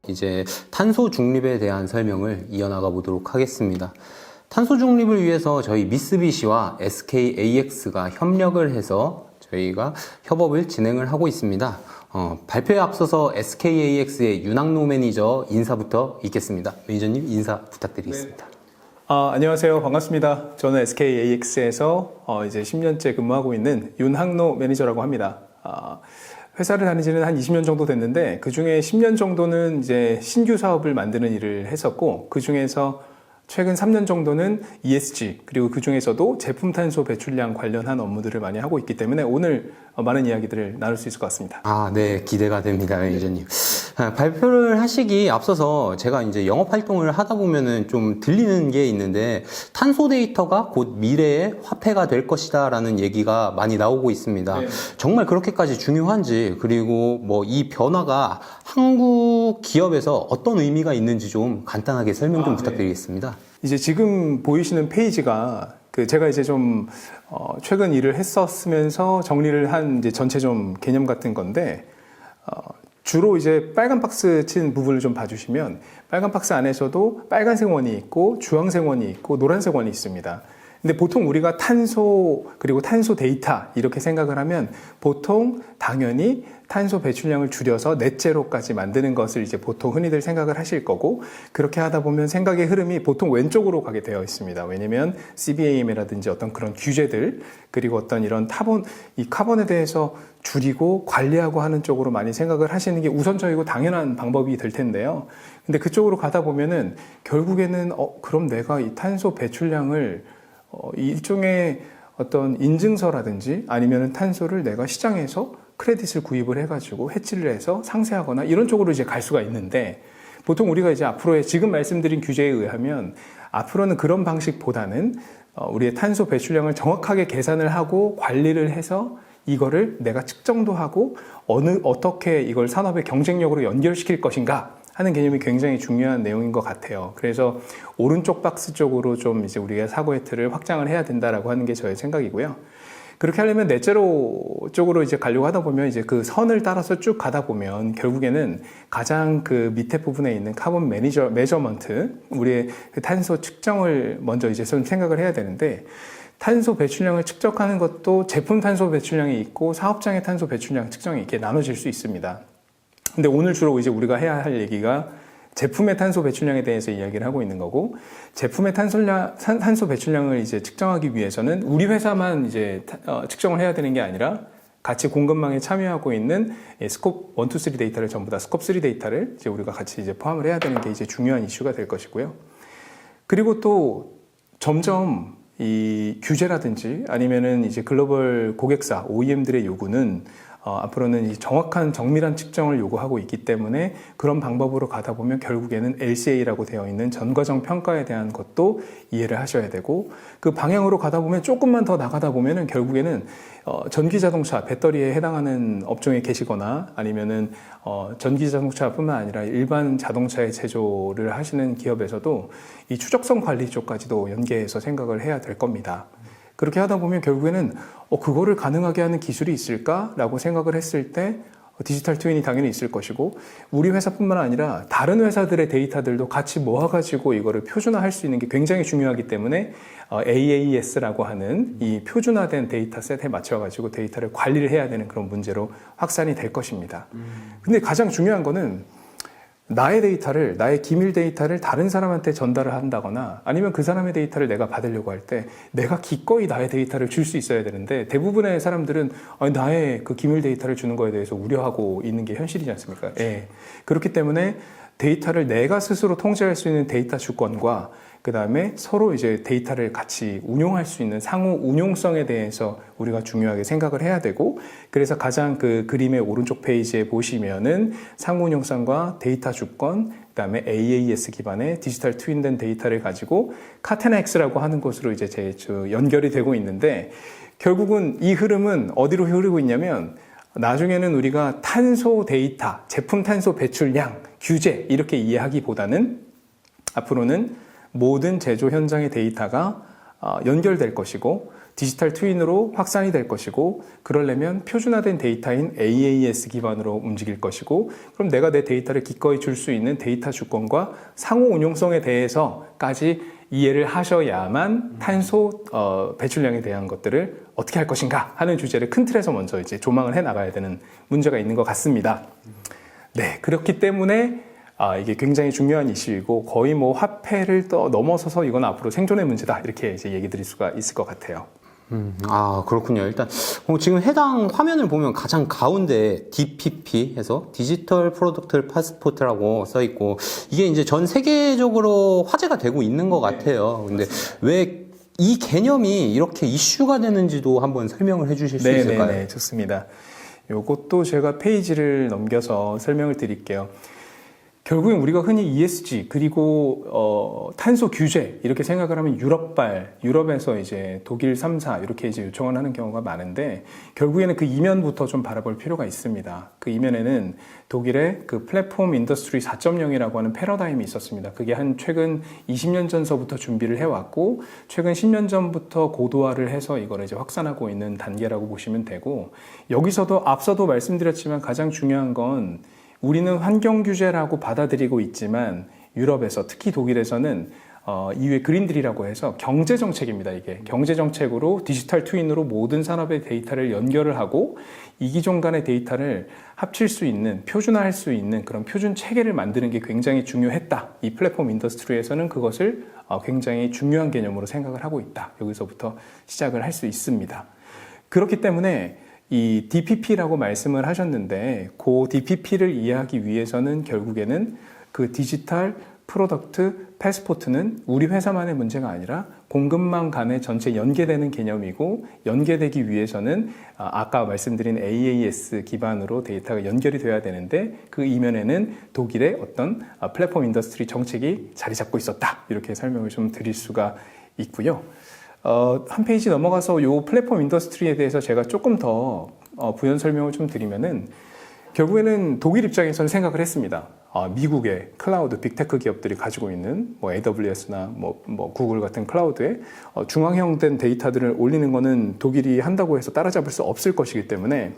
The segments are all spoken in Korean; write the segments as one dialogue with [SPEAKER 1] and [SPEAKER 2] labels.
[SPEAKER 1] 이제 탄소 중립에 대한 설명을 이어나가 보도록 하겠습니다. 탄소 중립을 위해서 저희 미쓰비시와 SKAX가 협력을 해서 저희가 협업을 진행을 하고 있습니다. 발표에 앞서서 SKAX의 윤학노 매니저 인사부터 있겠습니다. 매니저님 인사 부탁드리겠습니다.
[SPEAKER 2] 네. 안녕하세요. 반갑습니다. 저는 SKAX에서 이제 10년째 근무하고 있는 윤학노 매니저라고 합니다. 회사를 다닌 지는 한 20년 정도 됐는데 그 중에 10년 정도는 이제 신규 사업을 만드는 일을 했었고, 그 중에서 최근 3년 정도는 ESG, 그리고 그 중에서도 제품 탄소 배출량 관련한 업무들을 많이 하고 있기 때문에 오늘 많은 이야기들을 나눌 수 있을 것 같습니다.
[SPEAKER 1] 네, 기대가 됩니다, 매니저님. 발표를 하시기 앞서서 제가 이제 영업 활동을 하다 보면은 좀 들리는 게 있는데, 탄소 데이터가 곧 미래의 화폐가 될 것이다 라는 얘기가 많이 나오고 있습니다.
[SPEAKER 2] 네.
[SPEAKER 1] 정말 그렇게까지 중요한지, 그리고 뭐 이 변화가 한국 기업에서 어떤 의미가 있는지 좀 간단하게 설명 좀 부탁드리겠습니다.
[SPEAKER 2] 이제 지금 보이시는 페이지가 제가 이제 좀 최근 일을 했었으면서 정리를 한 이제 전체 좀 개념 같은 건데, 주로 이제 빨간 박스 친 부분을 좀 봐주시면 빨간 박스 안에서도 빨간색 원이 있고 주황색 원이 있고 노란색 원이 있습니다. 근데 보통 우리가 탄소 그리고 탄소 데이터 이렇게 생각을 하면 보통 당연히 탄소 배출량을 줄여서 넷제로까지 만드는 것을 이제 보통 흔히들 생각을 하실 거고, 그렇게 하다 보면 생각의 흐름이 보통 왼쪽으로 가게 되어 있습니다. 왜냐면 CBAM이라든지 어떤 그런 규제들, 그리고 어떤 이런 이 카본에 대해서 줄이고 관리하고 하는 쪽으로 많이 생각을 하시는 게 우선적이고 당연한 방법이 될 텐데요. 근데 그쪽으로 가다 보면은 결국에는 그럼 내가 이 탄소 배출량을 일종의 어떤 인증서라든지 아니면 탄소를 내가 시장에서 크레딧을 구입을 해가지고 해치를 해서 상세하거나 이런 쪽으로 이제 갈 수가 있는데, 보통 우리가 이제 앞으로의 지금 말씀드린 규제에 의하면 앞으로는 그런 방식보다는 우리의 탄소 배출량을 정확하게 계산을 하고 관리를 해서 이거를 내가 측정도 하고 어떻게 이걸 산업의 경쟁력으로 연결시킬 것인가 하는 개념이 굉장히 중요한 내용인 것 같아요. 그래서 오른쪽 박스 쪽으로 좀 이제 우리가 사고의 틀을 확장을 해야 된다라고 하는 게 저의 생각이고요. 그렇게 하려면 넷제로 쪽으로 이제 가려고 하다 보면 이제 그 선을 따라서 쭉 가다 보면 결국에는 가장 그 밑에 부분에 있는 카본 메저먼트, 우리의 그 탄소 측정을 먼저 이제 좀 생각을 해야 되는데, 탄소 배출량을 측정하는 것도 제품 탄소 배출량이 있고 사업장의 탄소 배출량 측정이 이렇게 나눠질 수 있습니다. 근데 오늘 주로 이제 우리가 해야 할 얘기가 제품의 탄소 배출량에 대해서 이야기를 하고 있는 거고, 제품의 탄소 배출량을 이제 측정하기 위해서는 우리 회사만 이제 측정을 해야 되는 게 아니라 같이 공급망에 참여하고 있는 스콥 1, 2, 3 데이터를 전부 다 스콥 3 데이터를 이제 우리가 같이 이제 포함을 해야 되는 게 이제 중요한 이슈가 될 것이고요. 그리고 또 점점 이 규제라든지 아니면은 이제 글로벌 고객사 OEM들의 요구는 앞으로는 이 정확한 정밀한 측정을 요구하고 있기 때문에 그런 방법으로 가다 보면 결국에는 LCA라고 되어 있는 전과정 평가에 대한 것도 이해를 하셔야 되고, 그 방향으로 가다 보면 조금만 더 나가다 보면은 결국에는 전기 자동차 배터리에 해당하는 업종에 계시거나 아니면은 전기 자동차뿐만 아니라 일반 자동차의 제조를 하시는 기업에서도 이 추적성 관리 쪽까지도 연계해서 생각을 해야 될 겁니다. 그렇게 하다 보면 결국에는 그거를 가능하게 하는 기술이 있을까라고 생각을 했을 때 디지털 트윈이 당연히 있을 것이고, 우리 회사뿐만 아니라 다른 회사들의 데이터들도 같이 모아가지고 이거를 표준화할 수 있는 게 굉장히 중요하기 때문에 AAS라고 하는 이 표준화된 데이터셋에 맞춰가지고 데이터를 관리를 해야 되는 그런 문제로 확산이 될 것입니다. 근데 가장 중요한 거는 나의 데이터를, 나의 기밀 데이터를 다른 사람한테 전달을 한다거나 아니면 그 사람의 데이터를 내가 받으려고 할 때 내가 기꺼이 나의 데이터를 줄 수 있어야 되는데, 대부분의 사람들은 나의 그 기밀 데이터를 주는 거에 대해서 우려하고 있는 게 현실이지 않습니까? 예. 그렇기 때문에 데이터를 내가 스스로 통제할 수 있는 데이터 주권과 그 다음에 서로 이제 데이터를 같이 운용할 수 있는 상호 운용성에 대해서 우리가 중요하게 생각을 해야 되고, 그래서 가장 그 그림의 오른쪽 페이지에 보시면은 상호 운용성과 데이터 주권, 그 다음에 AAS 기반의 디지털 트윈된 데이터를 가지고 카테나X라고 하는 곳으로 이제 연결이 되고 있는데, 결국은 이 흐름은 어디로 흐르고 있냐면 나중에는 우리가 탄소 데이터, 제품 탄소 배출량, 규제 이렇게 이해하기보다는 앞으로는 모든 제조 현장의 데이터가 연결될 것이고, 디지털 트윈으로 확산이 될 것이고, 그러려면 표준화된 데이터인 AAS 기반으로 움직일 것이고, 그럼 내가 내 데이터를 기꺼이 줄 수 있는 데이터 주권과 상호 운용성에 대해서까지 이해를 하셔야만 탄소 배출량에 대한 것들을 어떻게 할 것인가 하는 주제를 큰 틀에서 먼저 이제 조망을 해 나가야 되는 문제가 있는 것 같습니다. 네, 그렇기 때문에 이게 굉장히 중요한 이슈이고, 거의 뭐 화폐를 또 넘어서서 이건 앞으로 생존의 문제다, 이렇게 이제 얘기 드릴 수가 있을 것 같아요.
[SPEAKER 1] 그렇군요. 일단 지금 해당 화면을 보면 가장 가운데 DPP 해서 디지털 프로덕트 파스포트라고 써 있고, 이게 이제 전 세계적으로 화제가 되고 있는 것 같아요. 근데 왜 이 개념이 이렇게 이슈가 되는지도 한번 설명을 해 주실 수 있을까요?
[SPEAKER 2] 네, 좋습니다. 요것도 제가 페이지를 넘겨서 설명을 드릴게요. 결국엔 우리가 흔히 ESG 그리고 탄소 규제 이렇게 생각을 하면 유럽에서 이제 독일 3사 이렇게 이제 요청을 하는 경우가 많은데, 결국에는 그 이면부터 좀 바라볼 필요가 있습니다. 그 이면에는 독일의 그 플랫폼 인더스트리 4.0이라고 하는 패러다임이 있었습니다. 그게 한 최근 20년 전서부터 준비를 해왔고, 최근 10년 전부터 고도화를 해서 이걸 이제 확산하고 있는 단계라고 보시면 되고, 여기서도 앞서도 말씀드렸지만 가장 중요한 건, 우리는 환경 규제라고 받아들이고 있지만 유럽에서, 특히 독일에서는 EU의 그린딜이라고 해서 경제 정책입니다. 이게 경제 정책으로 디지털 트윈으로 모든 산업의 데이터를 연결을 하고 이기종 간의 데이터를 합칠 수 있는, 표준화할 수 있는 그런 표준 체계를 만드는 게 굉장히 중요했다. 이 플랫폼 인더스트리에서는 그것을 굉장히 중요한 개념으로 생각을 하고 있다. 여기서부터 시작을 할 수 있습니다. 그렇기 때문에 이 DPP라고 말씀을 하셨는데, 그 DPP를 이해하기 위해서는 결국에는 그 디지털 프로덕트 패스포트는 우리 회사만의 문제가 아니라 공급망 간에 전체 연계되는 개념이고, 연계되기 위해서는 아까 말씀드린 AAS 기반으로 데이터가 연결이 돼야 되는데, 그 이면에는 독일의 어떤 플랫폼 인더스트리 정책이 자리 잡고 있었다, 이렇게 설명을 좀 드릴 수가 있고요. 한 페이지 넘어가서 이 플랫폼 인더스트리에 대해서 제가 조금 더 부연 설명을 좀 드리면은, 결국에는 독일 입장에서는 생각을 했습니다. 미국의 클라우드 빅테크 기업들이 가지고 있는 뭐 AWS나 뭐 구글 같은 클라우드에 중앙형된 데이터들을 올리는 거는 독일이 한다고 해서 따라잡을 수 없을 것이기 때문에,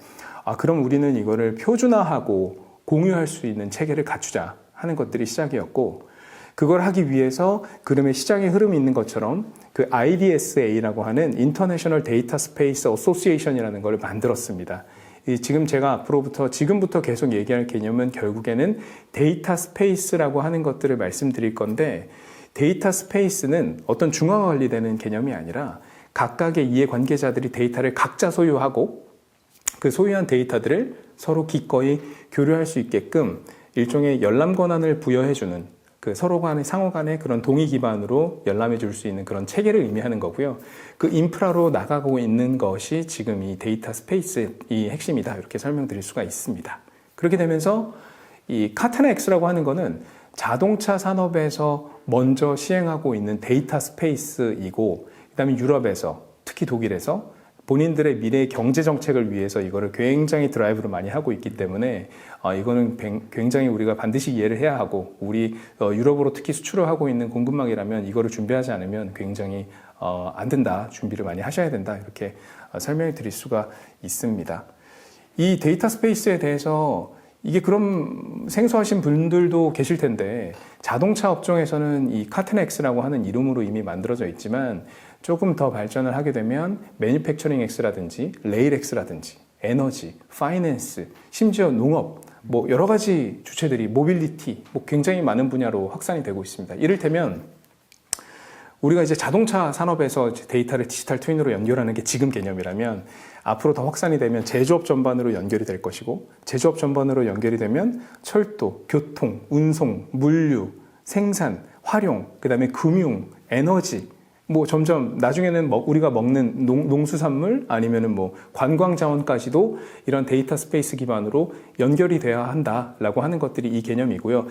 [SPEAKER 2] 그럼 우리는 이거를 표준화하고 공유할 수 있는 체계를 갖추자 하는 것들이 시작이었고, 그걸 하기 위해서 그름의 시장의 흐름이 있는 것처럼 그 IDSA라고 하는 International Data Space Association이라는 걸 만들었습니다. 지금 제가 지금부터 계속 얘기할 개념은 결국에는 데이터 스페이스라고 하는 것들을 말씀드릴 건데, 데이터 스페이스는 어떤 중앙화 관리되는 개념이 아니라 각각의 이해관계자들이 데이터를 각자 소유하고, 그 소유한 데이터들을 서로 기꺼이 교류할 수 있게끔 일종의 열람 권한을 부여해주는, 그 서로 간의 상호 간의 그런 동의 기반으로 열람해 줄 수 있는 그런 체계를 의미하는 거고요. 그 인프라로 나가고 있는 것이 지금 이 데이터 스페이스의 핵심이다, 이렇게 설명드릴 수가 있습니다. 그렇게 되면서 이 카타나X라고 하는 거는 자동차 산업에서 먼저 시행하고 있는 데이터 스페이스이고, 그다음에 유럽에서, 특히 독일에서 본인들의 미래의 경제 정책을 위해서 이거를 굉장히 드라이브를 많이 하고 있기 때문에 이거는 굉장히 우리가 반드시 이해를 해야 하고, 우리 유럽으로 특히 수출을 하고 있는 공급망이라면 이거를 준비하지 않으면 굉장히 안 된다, 준비를 많이 하셔야 된다, 이렇게 설명해 드릴 수가 있습니다. 이 데이터 스페이스에 대해서 이게 그럼 생소하신 분들도 계실 텐데, 자동차 업종에서는 이 카트넥스라고 하는 이름으로 이미 만들어져 있지만, 조금 더 발전을 하게 되면 매니팩처링 X라든지 레일 X라든지 에너지, 파이낸스, 심지어 농업, 뭐 여러 가지 주체들이, 모빌리티, 뭐 굉장히 많은 분야로 확산이 되고 있습니다. 이를테면 우리가 이제 자동차 산업에서 데이터를 디지털 트윈으로 연결하는 게 지금 개념이라면, 앞으로 더 확산이 되면 제조업 전반으로 연결이 될 것이고, 제조업 전반으로 연결이 되면 철도, 교통, 운송, 물류, 생산, 활용, 그 다음에 금융, 에너지, 뭐 점점 나중에는 우리가 먹는 농수산물, 아니면은 뭐 관광 자원까지도 이런 데이터 스페이스 기반으로 연결이 돼야 한다라고 하는 것들이 이 개념이고요.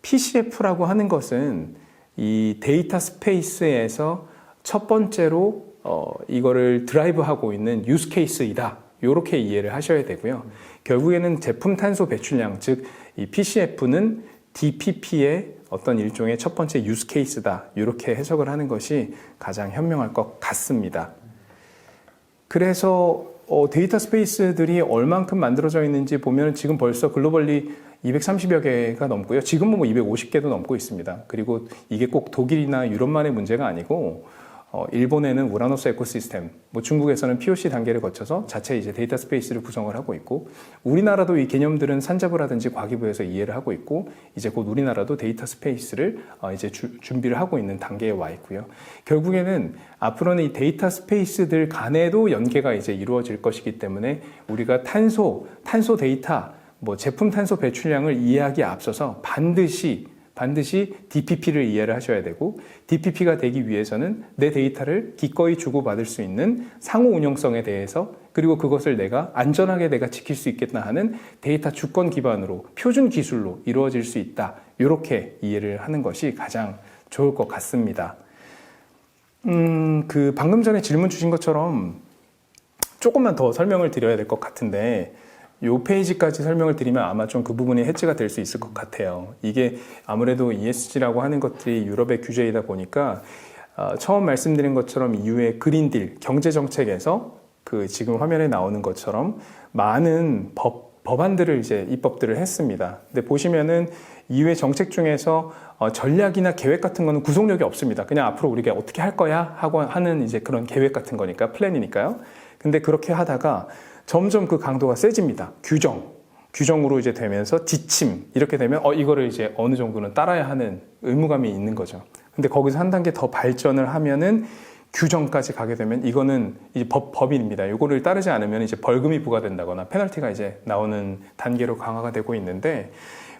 [SPEAKER 2] PCF라고 하는 것은 이 데이터 스페이스에서 첫 번째로 이거를 드라이브하고 있는 유스 케이스이다, 이렇게 이해를 하셔야 되고요. 결국에는 제품 탄소 배출량, 즉 이 PCF는 DPP의 어떤 일종의 첫 번째 유스 케이스다, 이렇게 해석을 하는 것이 가장 현명할 것 같습니다. 그래서 데이터 스페이스들이 얼만큼 만들어져 있는지 보면 지금 벌써 글로벌리 230여 개가 넘고요. 지금은 뭐 250개도 넘고 있습니다. 그리고 이게 꼭 독일이나 유럽만의 문제가 아니고 일본에는 우라노스 에코시스템, 뭐 중국에서는 POC 단계를 거쳐서 자체 이제 데이터 스페이스를 구성을 하고 있고, 우리나라도 이 개념들은 산자부라든지 과기부에서 이해를 하고 있고, 이제 곧 우리나라도 데이터 스페이스를 이제 준비를 하고 있는 단계에 와 있고요. 결국에는 앞으로는 이 데이터 스페이스들 간에도 연계가 이제 이루어질 것이기 때문에 우리가 탄소 데이터, 뭐 제품 탄소 배출량을 이해하기에 앞서서 반드시 DPP를 이해를 하셔야 되고, DPP가 되기 위해서는 내 데이터를 기꺼이 주고받을 수 있는 상호 운용성에 대해서, 그리고 그것을 내가 안전하게 내가 지킬 수 있겠다 하는 데이터 주권 기반으로 표준 기술로 이루어질 수 있다. 이렇게 이해를 하는 것이 가장 좋을 것 같습니다. 방금 전에 질문 주신 것처럼 조금만 더 설명을 드려야 될 것 같은데, 이 페이지까지 설명을 드리면 아마 좀 그 부분이 해지가 될 수 있을 것 같아요. 이게 아무래도 ESG라고 하는 것들이 유럽의 규제이다 보니까 처음 말씀드린 것처럼 EU의 그린딜 경제정책에서 그 지금 화면에 나오는 것처럼 많은 법안들을 이제 입법들을 했습니다. 근데 보시면은 EU의 정책 중에서 전략이나 계획 같은 거는 구속력이 없습니다. 그냥 앞으로 우리가 어떻게 할 거야 하고 하는 이제 그런 계획 같은 거니까, 플랜이니까요. 근데 그렇게 하다가 점점 그 강도가 세집니다. 규정으로 이제 되면서 지침, 이렇게 되면 이거를 이제 어느 정도는 따라야 하는 의무감이 있는 거죠. 근데 거기서 한 단계 더 발전을 하면은 규정까지 가게 되면 이거는 이제 법인입니다. 이거를 따르지 않으면 이제 벌금이 부과된다거나 페널티가 이제 나오는 단계로 강화가 되고 있는데,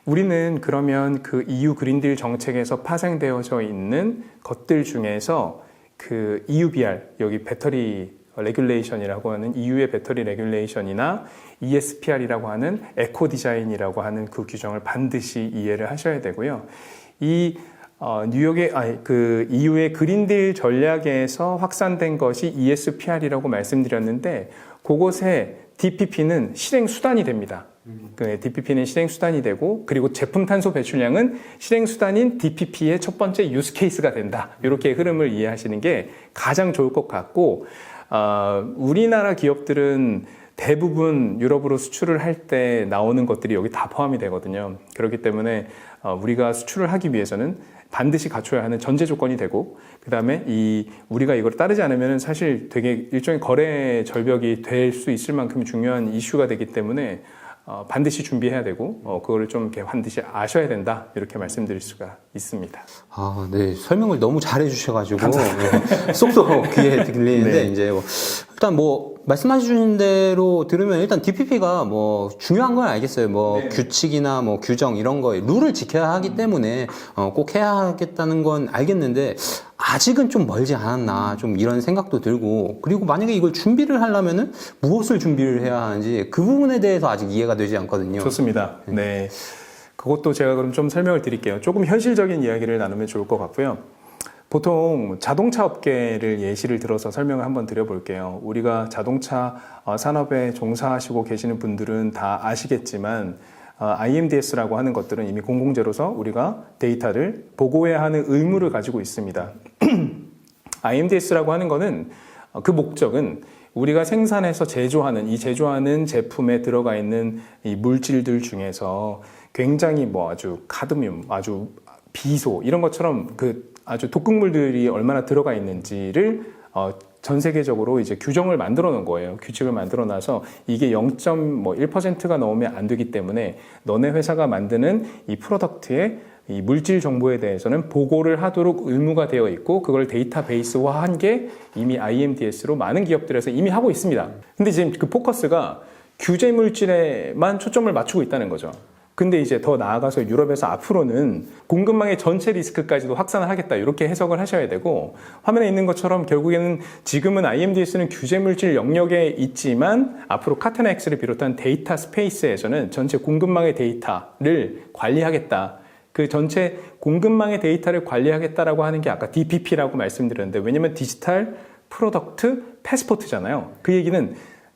[SPEAKER 2] 우리는 그러면 그 EU 그린딜 정책에서 파생되어져 있는 것들 중에서 그 EUBR, 여기 배터리 레귤레이션이라고 하는 EU의 배터리 레귤레이션이나 ESPR이라고 하는 에코 디자인이라고 하는 그 규정을 반드시 이해를 하셔야 되고요. 이 뉴욕의 그 EU의 그린딜 전략에서 확산된 것이 ESPR이라고 말씀드렸는데, 그곳에 DPP는 실행 수단이 됩니다. 그 DPP는 실행 수단이 되고, 그리고 제품 탄소 배출량은 실행 수단인 DPP의 첫 번째 유스 케이스가 된다. 이렇게 흐름을 이해하시는 게 가장 좋을 것 같고, 우리나라 기업들은 대부분 유럽으로 수출을 할 때 나오는 것들이 여기 다 포함이 되거든요. 그렇기 때문에 우리가 수출을 하기 위해서는 반드시 갖춰야 하는 전제 조건이 되고, 그 다음에 우리가 이걸 따르지 않으면 사실 되게 일종의 거래 절벽이 될 수 있을 만큼 중요한 이슈가 되기 때문에 반드시 준비해야 되고, 그거를 좀 이렇게 반드시 아셔야 된다. 이렇게 말씀드릴 수가 있습니다.
[SPEAKER 1] 아, 네. 설명을 너무 잘해 주셔가지고, 네. 쏙쏙 귀에 들리는데,
[SPEAKER 2] 네.
[SPEAKER 1] 이제 일단 말씀하신 대로 들으면 일단 DPP가 중요한 건 알겠어요.
[SPEAKER 2] 네.
[SPEAKER 1] 규칙이나 규정 이런 거에 룰을 지켜야 하기 때문에, 꼭 해야 하겠다는 건 알겠는데, 아직은 좀 멀지 않았나, 좀 이런 생각도 들고, 그리고 만약에 이걸 준비를 하려면은 무엇을 준비를 해야 하는지 그 부분에 대해서 아직 이해가 되지 않거든요.
[SPEAKER 2] 좋습니다. 네. 그것도 제가 그럼 좀 설명을 드릴게요. 조금 현실적인 이야기를 나누면 좋을 것 같고요. 보통 자동차 업계를 예시를 들어서 설명을 한번 드려볼게요. 우리가 자동차 산업에 종사하시고 계시는 분들은 다 아시겠지만, IMDS라고 하는 것들은 이미 공공재로서 우리가 데이터를 보고해야 하는 의무를 가지고 있습니다. IMDS라고 하는 거는 그 목적은 우리가 생산해서 제조하는 제품에 들어가 있는 이 물질들 중에서 굉장히 아주 카드뮴, 아주 비소 이런 것처럼 그 아주 독극물들이 얼마나 들어가 있는지를 전 세계적으로 이제 규정을 만들어 놓은 거예요. 규칙을 만들어 놔서 이게 0.1%가 넘으면 안 되기 때문에 너네 회사가 만드는 이 프로덕트의 이 물질 정보에 대해서는 보고를 하도록 의무가 되어 있고, 그걸 데이터베이스화한 게 이미 IMDS로 많은 기업들에서 이미 하고 있습니다. 근데 지금 그 포커스가 규제 물질에만 초점을 맞추고 있다는 거죠. 근데 이제 더 나아가서 유럽에서 앞으로는 공급망의 전체 리스크까지도 확산을 하겠다, 이렇게 해석을 하셔야 되고, 화면에 있는 것처럼 결국에는 지금은 IMDS는 규제 물질 영역에 있지만 앞으로 카테나X를 비롯한 데이터 스페이스에서는 전체 공급망의 데이터를 관리하겠다. 그 전체 공급망의 데이터를 관리하겠다라고 하는 게 아까 DPP라고 말씀드렸는데, 왜냐면 디지털 프로덕트 패스포트잖아요. 그 얘기는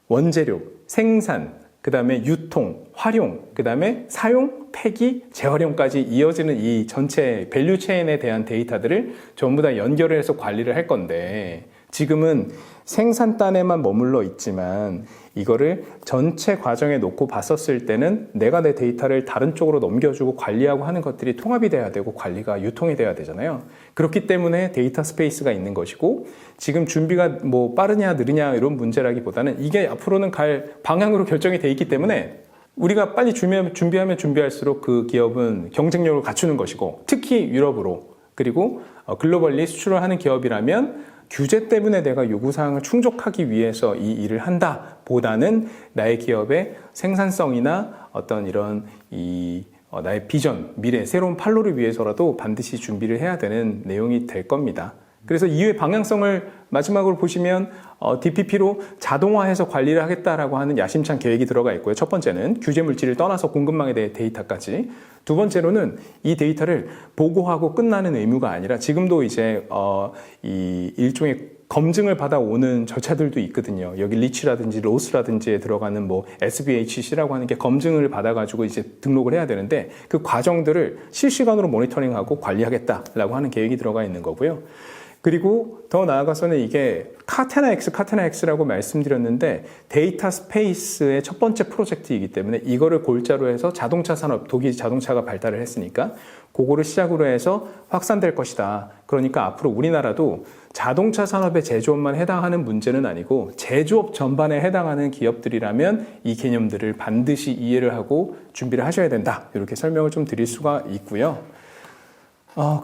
[SPEAKER 2] 원재료, 생산, 그 다음에 유통, 활용, 그 다음에 사용, 폐기, 재활용까지 이어지는 이 전체 밸류 체인에 대한 데이터들을 전부 다 연결을 해서 관리를 할 건데, 지금은 생산단에만 머물러 있지만 이거를 전체 과정에 놓고 봤었을 때는 내가 내 데이터를 다른 쪽으로 넘겨주고 관리하고 하는 것들이 통합이 돼야 되고 관리가 유통이 돼야 되잖아요. 그렇기 때문에 데이터 스페이스가 있는 것이고, 지금 준비가 뭐 빠르냐 느리냐 이런 문제라기보다는 이게 앞으로는 갈 방향으로 결정이 돼 있기 때문에 우리가 빨리 준비하면 준비할수록 그 기업은 경쟁력을 갖추는 것이고, 특히 유럽으로 그리고 글로벌리 수출을 하는 기업이라면 규제 때문에 내가 요구사항을 충족하기 위해서 이 일을 한다 보다는 나의 기업의 생산성이나 어떤 이런 나의 비전, 미래, 새로운 판로를 위해서라도 반드시 준비를 해야 되는 내용이 될 겁니다. 그래서 이후의 방향성을 마지막으로 보시면 DPP로 자동화해서 관리를 하겠다라고 하는 야심찬 계획이 들어가 있고요. 첫 번째는 규제 물질을 떠나서 공급망에 대해 데이터까지. 두 번째로는 이 데이터를 보고하고 끝나는 의무가 아니라 지금도 이제 이 일종의 검증을 받아오는 절차들도 있거든요. 여기 리치라든지 로스라든지에 들어가는 뭐 SBHC라고 하는 게 검증을 받아가지고 이제 등록을 해야 되는데, 그 과정들을 실시간으로 모니터링하고 관리하겠다라고 하는 계획이 들어가 있는 거고요. 그리고 더 나아가서는 이게 카테나X라고 말씀드렸는데 데이터 스페이스의 첫 번째 프로젝트이기 때문에 이거를 골자로 해서 자동차 산업, 독일 자동차가 발달을 했으니까 그거를 시작으로 해서 확산될 것이다. 그러니까 앞으로 우리나라도 자동차 산업의 제조업만 해당하는 문제는 아니고 제조업 전반에 해당하는 기업들이라면 이 개념들을 반드시 이해를 하고 준비를 하셔야 된다. 이렇게 설명을 좀 드릴 수가 있고요.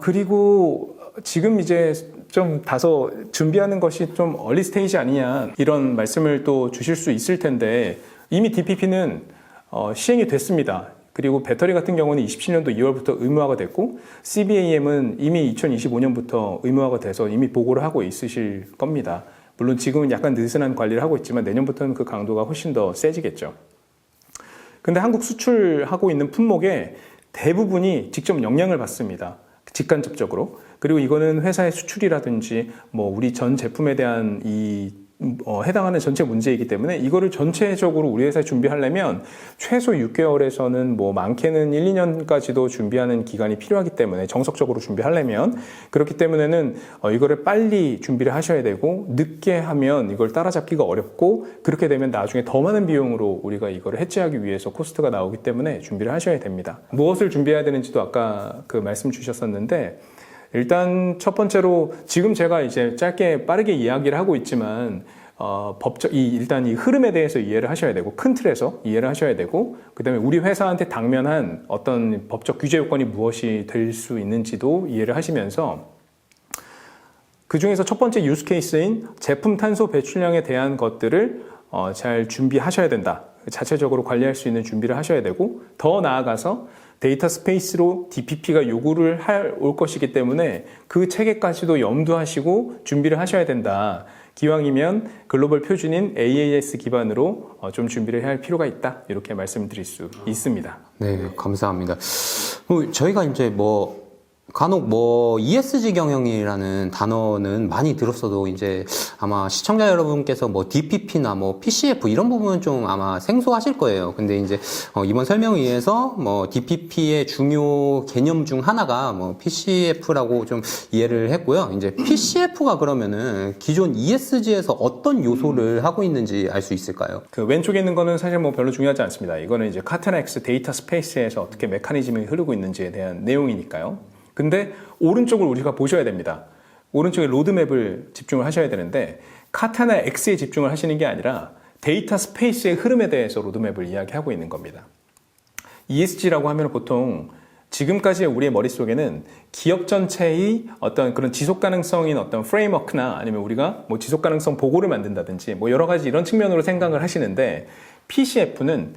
[SPEAKER 2] 그리고 지금 이제 좀 다소 준비하는 것이 좀 얼리 스테이지 아니냐 이런 말씀을 또 주실 수 있을 텐데, 이미 DPP는 시행이 됐습니다. 그리고 배터리 같은 경우는 27년도 2월부터 의무화가 됐고, CBAM은 이미 2025년부터 의무화가 돼서 이미 보고를 하고 있으실 겁니다. 물론 지금은 약간 느슨한 관리를 하고 있지만 내년부터는 그 강도가 훨씬 더 세지겠죠. 근데 한국 수출하고 있는 품목의 대부분이 직접 영향을 받습니다. 직간접적으로. 그리고 이거는 회사의 수출이라든지 뭐 우리 전 제품에 대한 해당하는 전체 문제이기 때문에 이거를 전체적으로 우리 회사에 준비하려면 최소 6개월에서는 뭐 많게는 1, 2년까지도 준비하는 기간이 필요하기 때문에, 정석적으로 준비하려면. 그렇기 때문에는 이거를 빨리 준비를 하셔야 되고, 늦게 하면 이걸 따라잡기가 어렵고, 그렇게 되면 나중에 더 많은 비용으로 우리가 이거를 해체하기 위해서 코스트가 나오기 때문에 준비를 하셔야 됩니다. 무엇을 준비해야 되는지도 아까 그 말씀 주셨었는데, 일단 첫 번째로 지금 제가 이제 짧게 빠르게 이야기를 하고 있지만 일단 이 흐름에 대해서 이해를 하셔야 되고, 큰 틀에서 이해를 하셔야 되고, 그다음에 우리 회사한테 당면한 어떤 법적 규제 요건이 무엇이 될 수 있는지도 이해를 하시면서, 그 중에서 첫 번째 유스 케이스인 제품 탄소 배출량에 대한 것들을 잘 준비하셔야 된다. 자체적으로 관리할 수 있는 준비를 하셔야 되고, 더 나아가서 데이터 스페이스로 DPP가 요구를 올 것이기 때문에 그 체계까지도 염두하시고 준비를 하셔야 된다. 기왕이면 글로벌 표준인 AAS 기반으로 좀 준비를 해야 할 필요가 있다. 이렇게 말씀드릴 수 있습니다.
[SPEAKER 1] 네, 감사합니다. 저희가 이제 간혹 ESG 경영이라는 단어는 많이 들었어도 이제 아마 시청자 여러분께서 DPP나 PCF 이런 부분은 좀 아마 생소하실 거예요. 근데 이제 이번 설명을 위해서 DPP의 중요 개념 중 하나가 PCF라고 좀 이해를 했고요. 이제 PCF가 그러면은 기존 ESG에서 어떤 요소를 하고 있는지 알 수 있을까요?
[SPEAKER 2] 그 왼쪽에 있는 거는 사실 별로 중요하지 않습니다. 이거는 이제 카테나X 데이터 스페이스에서 어떻게 메커니즘이 흐르고 있는지에 대한 내용이니까요. 근데 오른쪽을 우리가 보셔야 됩니다. 오른쪽에 로드맵을 집중을 하셔야 되는데, 카타나 X에 집중을 하시는 게 아니라 데이터 스페이스의 흐름에 대해서 로드맵을 이야기하고 있는 겁니다. ESG라고 하면 보통 지금까지의 우리의 머릿속에는 기업 전체의 어떤 그런 지속 가능성인 어떤 프레임워크나 아니면 우리가 지속 가능성 보고를 만든다든지 여러 가지 이런 측면으로 생각을 하시는데, PCF는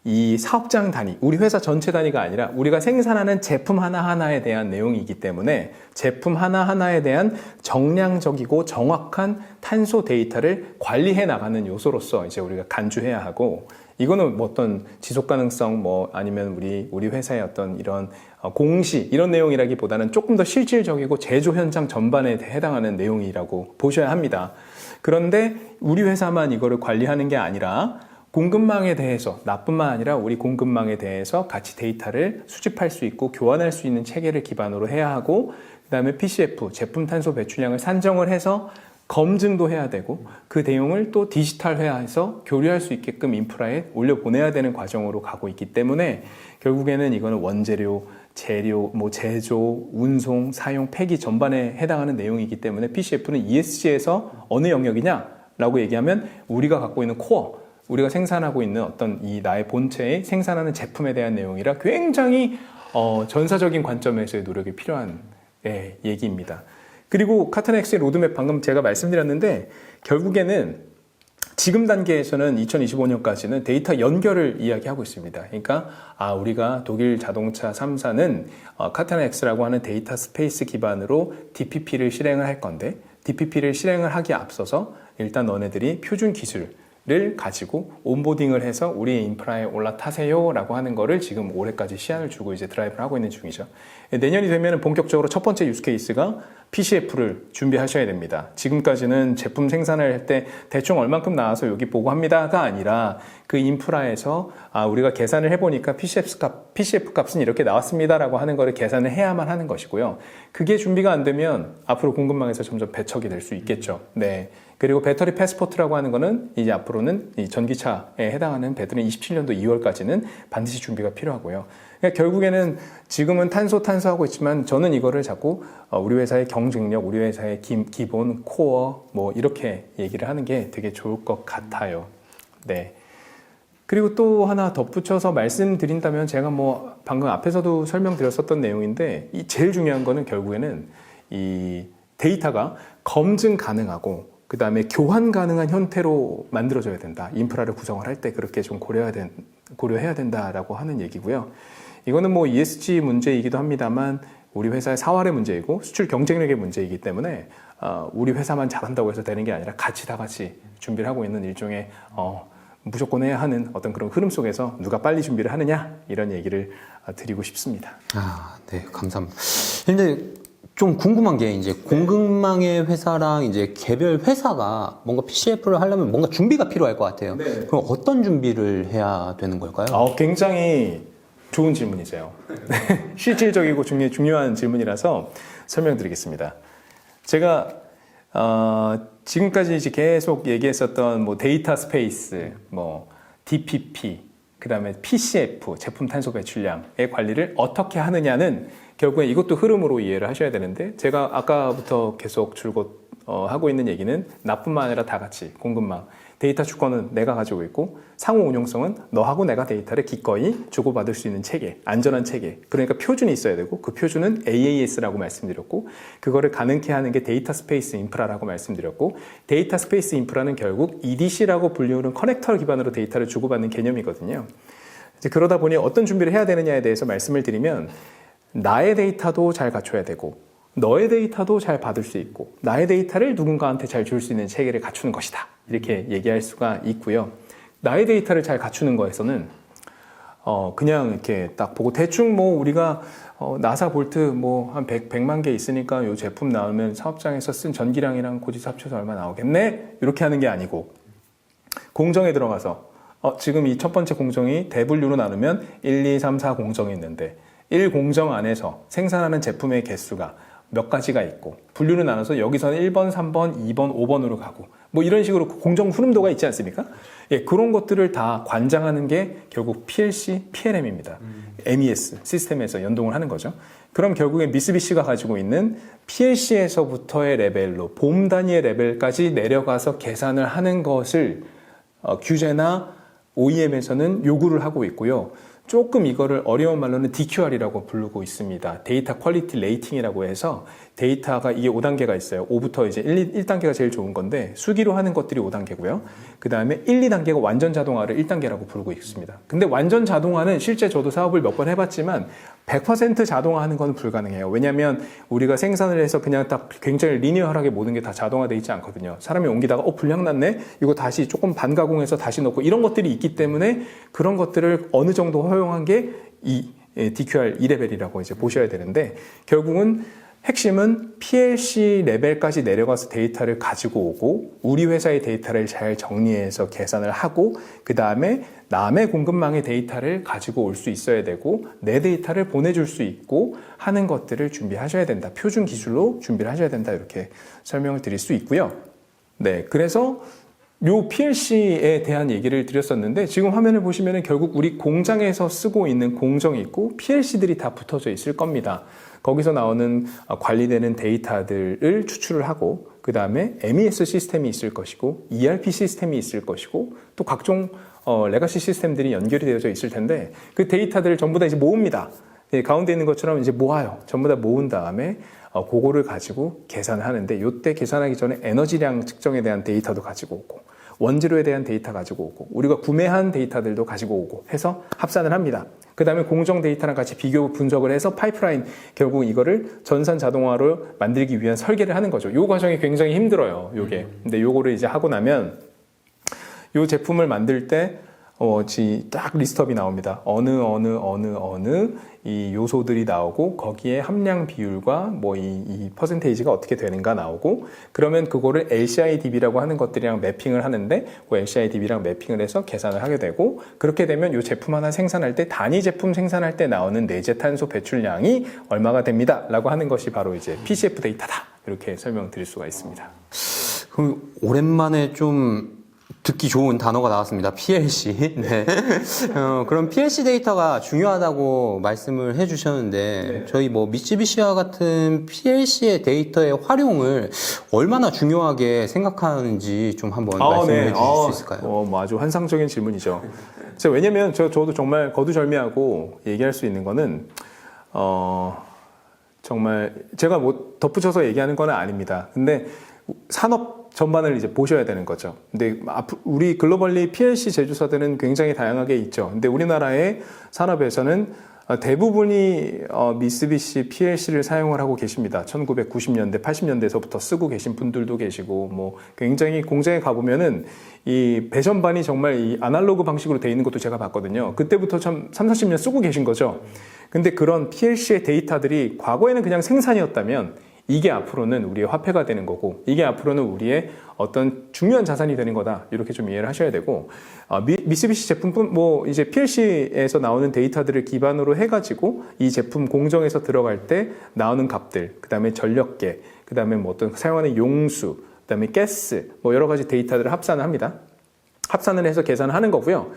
[SPEAKER 2] 이 사업장 단위, 우리 회사 전체 단위가 아니라 우리가 생산하는 제품 하나하나에 대한 내용이기 때문에 제품 하나하나에 대한 정량적이고 정확한 탄소 데이터를 관리해 나가는 요소로서 이제 우리가 간주해야 하고, 이거는 어떤 지속 가능성 아니면 우리 회사의 어떤 이런 공시 이런 내용이라기보다는 조금 더 실질적이고 제조 현장 전반에 해당하는 내용이라고 보셔야 합니다. 그런데 우리 회사만 이거를 관리하는 게 아니라 공급망에 대해서, 나뿐만 아니라 우리 공급망에 대해서 같이 데이터를 수집할 수 있고 교환할 수 있는 체계를 기반으로 해야 하고, 그 다음에 PCF, 제품 탄소 배출량을 산정을 해서 검증도 해야 되고 그 내용을 또 디지털화해서 교류할 수 있게끔 인프라에 올려보내야 되는 과정으로 가고 있기 때문에 결국에는 이거는 원재료, 재료, 제조, 운송, 사용, 폐기 전반에 해당하는 내용이기 때문에 PCF는 ESG에서 어느 영역이냐라고 얘기하면 우리가 갖고 있는 코어, 우리가 생산하고 있는 어떤 이 나의 본체의 생산하는 제품에 대한 내용이라 굉장히 전사적인 관점에서의 노력이 필요한 얘기입니다. 그리고 카타넥스의 로드맵 방금 제가 말씀드렸는데 결국에는 지금 단계에서는 2025년까지는 데이터 연결을 이야기하고 있습니다. 그러니까 우리가 독일 자동차 3사는 카타넥스라고 하는 데이터 스페이스 기반으로 DPP를 실행을 할 건데 DPP를 실행을 하기에 앞서서 일단 너네들이 표준 기술을 가지고 온보딩을 해서 우리의 인프라에 올라타세요 라고 하는 거를 지금 올해까지 시한을 주고 이제 드라이브를 하고 있는 중이죠. 내년이 되면 본격적으로 첫 번째 유스 케이스가 PCF를 준비하셔야 됩니다. 지금까지는 제품 생산을 할 때 대충 얼만큼 나와서 여기 보고합니다가 아니라 그 인프라에서 우리가 계산을 해보니까 PCF 값은 이렇게 나왔습니다라고 하는 거를 계산을 해야만 하는 것이고요. 그게 준비가 안 되면 앞으로 공급망에서 점점 배척이 될 수 있겠죠. 네. 그리고 배터리 패스포트라고 하는 거는 이제 앞으로는 이 전기차에 해당하는 배터리 27년도 2월까지는 반드시 준비가 필요하고요. 그러니까 결국에는 지금은 탄소 하고 있지만 저는 이거를 자꾸 우리 회사의 경쟁력, 우리 회사의 기본 코어 이렇게 얘기를 하는 게 되게 좋을 것 같아요. 네. 그리고 또 하나 덧붙여서 말씀드린다면 제가 방금 앞에서도 설명드렸었던 내용인데 이 제일 중요한 거는 결국에는 이 데이터가 검증 가능하고 그 다음에 교환 가능한 형태로 만들어져야 된다. 인프라를 구성을 할 때 그렇게 좀 고려해야 된다라고 하는 얘기고요. 이거는 ESG 문제이기도 합니다만 우리 회사의 사활의 문제이고 수출 경쟁력의 문제이기 때문에 우리 회사만 잘한다고 해서 되는 게 아니라 다 같이 준비를 하고 있는 일종의 무조건 해야 하는 어떤 그런 흐름 속에서 누가 빨리 준비를 하느냐 이런 얘기를 드리고 싶습니다.
[SPEAKER 1] 네, 감사합니다. 근데 좀 궁금한 게 이제 공급망의 회사랑 이제 개별 회사가 뭔가 PCF를 하려면 뭔가 준비가 필요할 것 같아요. 네. 그럼 어떤 준비를 해야 되는 걸까요?
[SPEAKER 2] 굉장히 좋은 질문이세요. 실질적이고 중요한 질문이라서 설명드리겠습니다. 제가 지금까지 이제 계속 얘기했었던 데이터 스페이스, DPP, 그 다음에 PCF, 제품 탄소 배출량의 관리를 어떻게 하느냐는 결국에 이것도 흐름으로 이해를 하셔야 되는데 제가 아까부터 계속 줄곧 하고 있는 얘기는 나뿐만 아니라 다 같이 공급망, 데이터 주권은 내가 가지고 있고 상호 운용성은 너하고 내가 데이터를 기꺼이 주고받을 수 있는 체계, 안전한 체계. 그러니까 표준이 있어야 되고 그 표준은 AAS라고 말씀드렸고 그거를 가능케 하는 게 데이터 스페이스 인프라라고 말씀드렸고 데이터 스페이스 인프라는 결국 EDC라고 불리우는 커넥터 기반으로 데이터를 주고받는 개념이거든요. 이제 그러다 보니 어떤 준비를 해야 되느냐에 대해서 말씀을 드리면 나의 데이터도 잘 갖춰야 되고 너의 데이터도 잘 받을 수 있고 나의 데이터를 누군가한테 잘 줄 수 있는 체계를 갖추는 것이다. 이렇게 얘기할 수가 있고요. 나의 데이터를 잘 갖추는 거에서는 그냥 이렇게 딱 보고 대충 우리가 나사 볼트 한 100만 개 있으니까 요 제품 나오면 사업장에서 쓴 전기량이랑 고지서 합쳐서 얼마 나오겠네? 이렇게 하는 게 아니고 공정에 들어가서 지금 이 첫 번째 공정이 대분류로 나누면 1, 2, 3, 4 공정이 있는데 1공정 안에서 생산하는 제품의 개수가 몇 가지가 있고 분류를 나눠서 여기서는 1번, 3번, 2번, 5번으로 가고 이런 식으로 공정 흐름도가 있지 않습니까? 예, 그런 것들을 다 관장하는 게 결국 PLC, PLM입니다. MES 시스템에서 연동을 하는 거죠. 그럼 결국에 미쓰비시가 가지고 있는 PLC에서부터의 레벨로 봄 단위의 레벨까지 내려가서 계산을 하는 것을 규제나 OEM에서는 요구를 하고 있고요. 조금 이거를 어려운 말로는 DQR이라고 부르고 있습니다. 데이터 퀄리티 레이팅이라고 해서 데이터가 이게 5단계가 있어요. 5부터 이제 1단계가 제일 좋은 건데 수기로 하는 것들이 5단계고요. 그 다음에 1, 2단계가 완전 자동화를 1단계라고 부르고 있습니다. 근데 완전 자동화는 실제 저도 사업을 몇 번 해봤지만 100% 자동화하는 건 불가능해요. 왜냐하면 우리가 생산을 해서 그냥 딱 굉장히 리니어하게 모든 게 다 자동화되어 있지 않거든요. 사람이 옮기다가 불량 났네? 이거 다시 조금 반가공해서 다시 넣고 이런 것들이 있기 때문에 그런 것들을 어느 정도 허용한 게 이 DQR 2레벨이라고 이제 보셔야 되는데 결국은 핵심은 PLC 레벨까지 내려가서 데이터를 가지고 오고 우리 회사의 데이터를 잘 정리해서 계산을 하고 그 다음에 남의 공급망의 데이터를 가지고 올 수 있어야 되고 내 데이터를 보내줄 수 있고 하는 것들을 준비하셔야 된다. 표준 기술로 준비를 하셔야 된다. 이렇게 설명을 드릴 수 있고요. 네, 그래서 요 PLC에 대한 얘기를 드렸었는데 지금 화면을 보시면은 결국 우리 공장에서 쓰고 있는 공정이 있고 PLC들이 다 붙어져 있을 겁니다. 거기서 나오는 관리되는 데이터들을 추출을 하고 그 다음에 MES 시스템이 있을 것이고 ERP 시스템이 있을 것이고 또 각종 레가시 시스템들이 연결이 되어져 있을 텐데 그 데이터들을 전부 다 이제 모읍니다. 예, 가운데 있는 것처럼 이제 모아요. 전부 다 모은 다음에 그거를 가지고 계산을 하는데 요때 계산하기 전에 에너지량 측정에 대한 데이터도 가지고 오고 원재료에 대한 데이터 가지고 오고 우리가 구매한 데이터들도 가지고 오고 해서 합산을 합니다. 그 다음에 공정 데이터랑 같이 비교 분석을 해서 파이프라인 결국 이거를 전산 자동화로 만들기 위한 설계를 하는 거죠. 요 과정이 굉장히 힘들어요. 요게. 근데 요거를 이제 하고 나면 요 제품을 만들 때 딱 리스트업이 나옵니다. 어느 이 요소들이 나오고 거기에 함량 비율과 뭐 이 퍼센테이지가 어떻게 되는가 나오고 그러면 그거를 LCIDB라고 하는 것들이랑 매핑을 하는데 그 LCIDB랑 매핑을 해서 계산을 하게 되고 그렇게 되면 요 제품 하나 생산할 때 단위 제품 생산할 때 나오는 내재 탄소 배출량이 얼마가 됩니다. 라고 하는 것이 바로 이제 PCF 데이터다. 이렇게 설명드릴 수가 있습니다.
[SPEAKER 1] 그럼 오랜만에 좀 듣기 좋은 단어가 나왔습니다. PLC. 네. 그럼 PLC 데이터가 중요하다고 말씀을 해주셨는데,
[SPEAKER 2] 네.
[SPEAKER 1] 저희 뭐 미쓰비시와 같은 PLC의 데이터의 활용을 얼마나 중요하게 생각하는지 좀 한번 말씀해 주실 수 있을까요?
[SPEAKER 2] 뭐 아주 환상적인 질문이죠. 왜냐면 저도 정말 거두절미하고 얘기할 수 있는 거는, 정말 제가 뭐 덧붙여서 얘기하는 건 아닙니다. 근데 산업 전반을 이제 보셔야 되는 거죠. 근데 우리 글로벌리 PLC 제조사들은 굉장히 다양하게 있죠. 근데 우리나라의 산업에서는 대부분이 미쓰비시 PLC를 사용을 하고 계십니다. 1990년대, 80년대에서부터 쓰고 계신 분들도 계시고, 뭐 굉장히 공장에 가보면은 이 배선반이 정말 이 아날로그 방식으로 돼 있는 것도 제가 봤거든요. 그때부터 참 30, 40년 쓰고 계신 거죠. 근데 그런 PLC의 데이터들이 과거에는 그냥 생산이었다면 이게 앞으로는 우리의 화폐가 되는 거고 이게 앞으로는 우리의 어떤 중요한 자산이 되는 거다. 이렇게 좀 이해를 하셔야 되고 미쓰비시 제품뿐 뭐 이제 PLC에서 나오는 데이터들을 기반으로 해가지고 이 제품 공정에서 들어갈 때 나오는 값들 그다음에 전력계 그다음에 뭐 어떤 사용하는 용수 그다음에 가스 뭐 여러 가지 데이터들을 합산을 합니다. 합산을 해서 계산을 하는 거고요.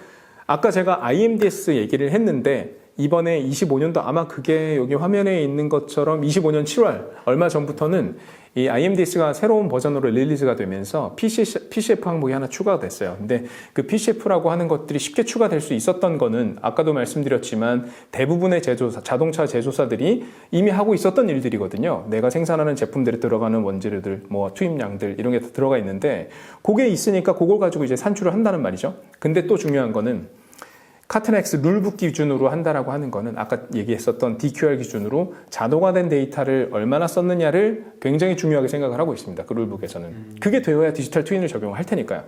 [SPEAKER 2] 아까 제가 IMDS 얘기를 했는데 이번에 25년도 아마 그게 여기 화면에 있는 것처럼 25년 7월 얼마 전부터는 이 IMDS가 새로운 버전으로 릴리즈가 되면서 PCF 항목이 하나 추가가 됐어요. 근데 그 PCF라고 하는 것들이 쉽게 추가될 수 있었던 거는 아까도 말씀드렸지만 대부분의 자동차 제조사들이 이미 하고 있었던 일들이거든요. 내가 생산하는 제품들에 들어가는 원재료들, 뭐 투입량들 이런 게 다 들어가 있는데 그게 있으니까 그걸 가지고 이제 산출을 한다는 말이죠. 근데 또 중요한 거는 카트넥스 룰북 기준으로 한다라고 하는 거는 아까 얘기했었던 DQR 기준으로 자동화된 데이터를 얼마나 썼느냐를 굉장히 중요하게 생각을 하고 있습니다. 그 룰북에서는. 그게 되어야 디지털 트윈을 적용할 테니까요.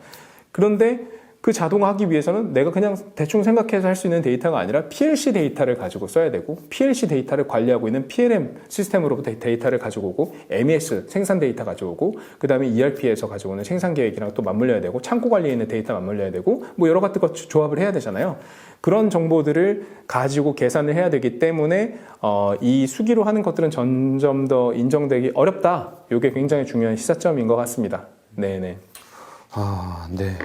[SPEAKER 2] 그런데 그 자동화하기 위해서는 내가 그냥 대충 생각해서 할 수 있는 데이터가 아니라 PLC 데이터를 가지고 써야 되고 PLC 데이터를 관리하고 있는 PLM 시스템으로부터 데이터를 가지고 오고 MES 생산 데이터 가지고 오고 그 다음에 ERP에서 가지고 오는 생산 계획이랑 또 맞물려야 되고 창고 관리에 있는 데이터 맞물려야 되고 뭐 여러 가지 것 조합을 해야 되잖아요. 그런 정보들을 가지고 계산을 해야 되기 때문에 이 수기로 하는 것들은 점점 더 인정되기 어렵다. 이게 굉장히 중요한 시사점인 것 같습니다. 네네.
[SPEAKER 1] 네.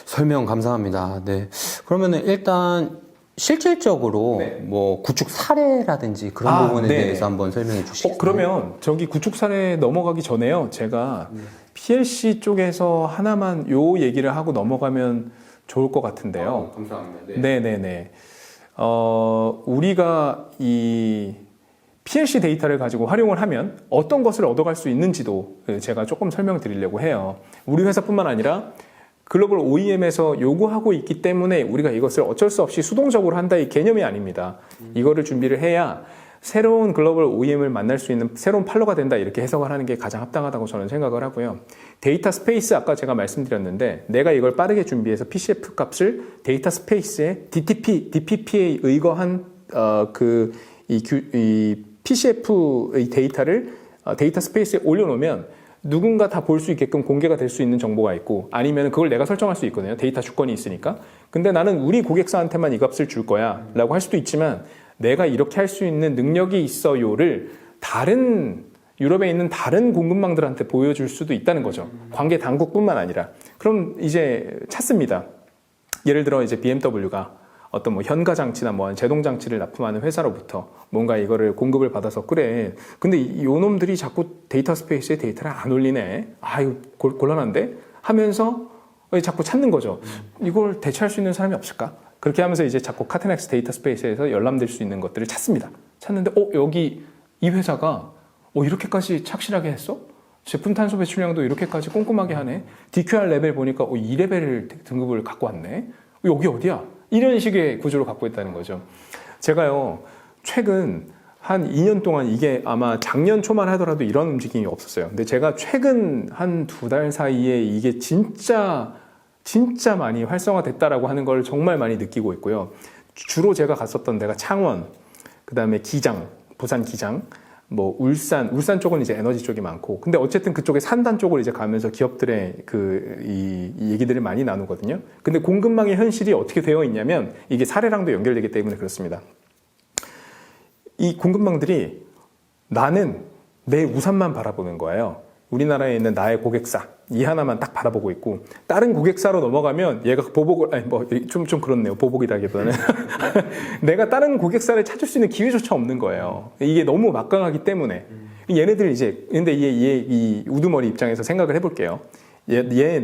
[SPEAKER 1] 설명 감사합니다. 네. 그러면은 일단 실질적으로
[SPEAKER 2] 네.
[SPEAKER 1] 뭐 구축 사례라든지 그런 부분에
[SPEAKER 2] 네.
[SPEAKER 1] 대해서 한번 설명해 주시겠어요?
[SPEAKER 2] 그러면 저기 구축 사례 넘어가기 전에요. 제가 PLC 쪽에서 하나만 요 얘기를 하고 넘어가면 좋을 것 같은데요.
[SPEAKER 1] 감사합니다.
[SPEAKER 2] 네네네. 우리가 이 PLC 데이터를 가지고 활용을 하면 어떤 것을 얻어갈 수 있는지도 제가 조금 설명드리려고 해요. 우리 회사뿐만 아니라 글로벌 OEM에서 요구하고 있기 때문에 우리가 이것을 어쩔 수 없이 수동적으로 한다 이 개념이 아닙니다. 이거를 준비를 해야 새로운 글로벌 OEM을 만날 수 있는 새로운 팔로가 된다 이렇게 해석을 하는 게 가장 합당하다고 저는 생각을 하고요. 데이터 스페이스 아까 제가 말씀드렸는데 내가 이걸 빠르게 준비해서 PCF 값을 데이터 스페이스에 DPP에 의거한 이 PCF의 데이터를 데이터 스페이스에 올려놓으면 누군가 다 볼 수 있게끔 공개가 될 수 있는 정보가 있고 아니면 그걸 내가 설정할 수 있거든요. 데이터 주권이 있으니까. 근데 나는 우리 고객사한테만 이 값을 줄 거야 라고 할 수도 있지만 내가 이렇게 할 수 있는 능력이 있어요를 다른 유럽에 있는 다른 공급망들한테 보여줄 수도 있다는 거죠. 관계 당국뿐만 아니라. 그럼 이제 찾습니다. 예를 들어 이제 BMW가 어떤 뭐 현가 장치나 뭐 제동 장치를 납품하는 회사로부터 뭔가 이거를 공급을 받아서 그래. 근데 요 놈들이 자꾸 데이터 스페이스에 데이터를 안 올리네. 아, 이거 곤란한데? 하면서 자꾸 찾는 거죠. 이걸 대체할 수 있는 사람이 없을까? 그렇게 하면서 이제 자꾸 카테넥스 데이터 스페이스에서 열람될 수 있는 것들을 찾습니다. 찾는데, 여기 이 회사가 이렇게까지 착실하게 했어? 제품 탄소 배출량도 이렇게까지 꼼꼼하게 하네? DQR 레벨 보니까 2레벨 등급을 갖고 왔네? 여기 어디야? 이런 식의 구조를 갖고 있다는 거죠. 제가요, 최근 한 2년 동안 이게 아마 작년 초만 하더라도 이런 움직임이 없었어요. 근데 제가 최근 한 2달 사이에 이게 진짜 많이 활성화됐다라고 하는 걸 정말 많이 느끼고 있고요. 주로 제가 갔었던 데가 창원, 그 다음에 기장, 부산 기장, 뭐 울산 쪽은 이제 에너지 쪽이 많고, 근데 어쨌든 그쪽에 산단 쪽을 이제 가면서 기업들의 이 얘기들을 많이 나누거든요. 근데 공급망의 현실이 어떻게 되어 있냐면 이게 사례랑도 연결되기 때문에 그렇습니다. 이 공급망들이 나는 내 우산만 바라보는 거예요. 우리나라에 있는 나의 고객사 이 하나만 딱 바라보고 있고, 다른 고객사로 넘어가면 얘가 보복을 좀 그렇네요. 보복이라기보다는 내가 다른 고객사를 찾을 수 있는 기회조차 없는 거예요. 이게 너무 막강하기 때문에. 얘네들 이제 근데 이 우두머리 입장에서 생각을 해볼게요.